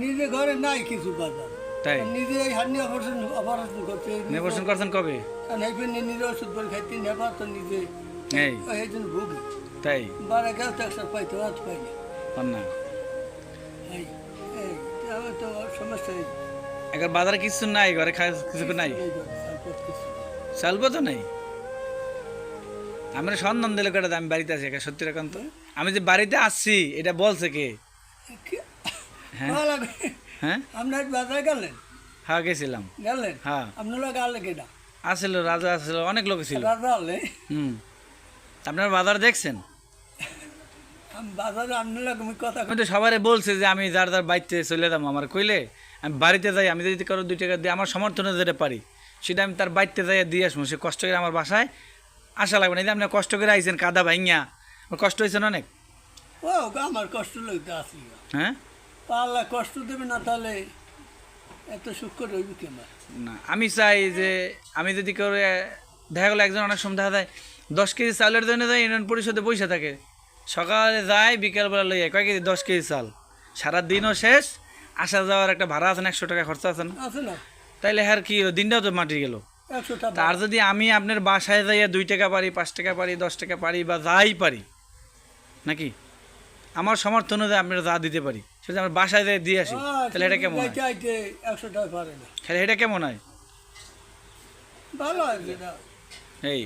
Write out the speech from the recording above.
নিজে ঘরে নাই কিছু বাজার, তাই নিজে এই হার্নি অপারেশন করছে, অপারেশন করছেন কবে? কারণ এই জন্য নিজে ওষুধ করে খাইতে নেবার তো নিজে এই এই জন্য ভুগি। তাই বারে গেল তো একশো পাইতে আজ পাইনি। পান না এই এই আমার তো সমস্যা এই এখন বাজারে কিছু নাই, ঘরে খাই কিছু নাই, এই ঘরে তারপর কিছু নেই। চালবো তো নাই। আমরা সন্ধান দিলে কেটে আমি বাড়িতে আছি, সত্যি রকম তো আমি যে বাড়িতে আসছি এটা বলছে কে? হ্যাঁ ভালো লাগে। হ্যাঁ আপনার বাজারে গেলেন? হ্যাঁ গেছিলাম। গেলেন? হ্যাঁ আপনার লোক আলে কেটা? আসছিল, রাজা আসছিল, অনেক লোক ছিল। রাজা আলে? আপনার বাজার দেখছেন? আমি বাজারে আপনার লোক আমি কথা আমি তো সবাই বলছে যে আমি যার যার বাড়িতে চলে যাবো, আমার কইলে আমি বাড়িতে যাই, আমি যদি কারো 2 টাকা দিয়ে আমার সমর্থনে যেটা পারি সেটা আমি তার বাড়িতে যাই দিয়ে আসবো। সে কষ্ট করে আমার বাসায় আসা লাগবে না। এই যে আপনি কষ্ট করে আইছেন কাদা ভাইঙা, আমার কষ্ট হয়েছে না অনেক। ও আমার কষ্ট লাগতে আসি, হ্যাঁ পাল্লা কষ্ট দেবে না তাহলে এত সুখ করে রইবে কি আমার? না আমি চাই যে আমি যদি করে দেখা গেলো একজন অনেক সময় দেখা যায় 10 কেজি চালের জন্য যায় ইউনিয়ন পরিষদে বসে থাকে, সকালে যায় বিকেলবেলা লইয়া কয় কেজি 10 কেজি চাল, সারাদিনও শেষ, আসা যাওয়ার একটা ভাড়া আছে না, 100 টাকা খরচা আছে না, আছে না তাইলে হ্যাঁ কি হলো, দিনটাও তো মাটি গেল। 100 টাকা। তার যদি আমি আপনার বাসায় যাইয়া 2 টাকা পারি, 5 টাকা পারি, 10 টাকা পারি বা যাই পারি নাকি আমার সমর্থন অনুযায়ী আপনারা যা দিতে পারি সেটা আমার বাসায় যাই দিয়ে আসি, তাহলে এটা কেমন হয়? চাইতে 100 টাকা পারে না, তাহলে এটা কেমন হয়? ভালো হয় যেটা। এই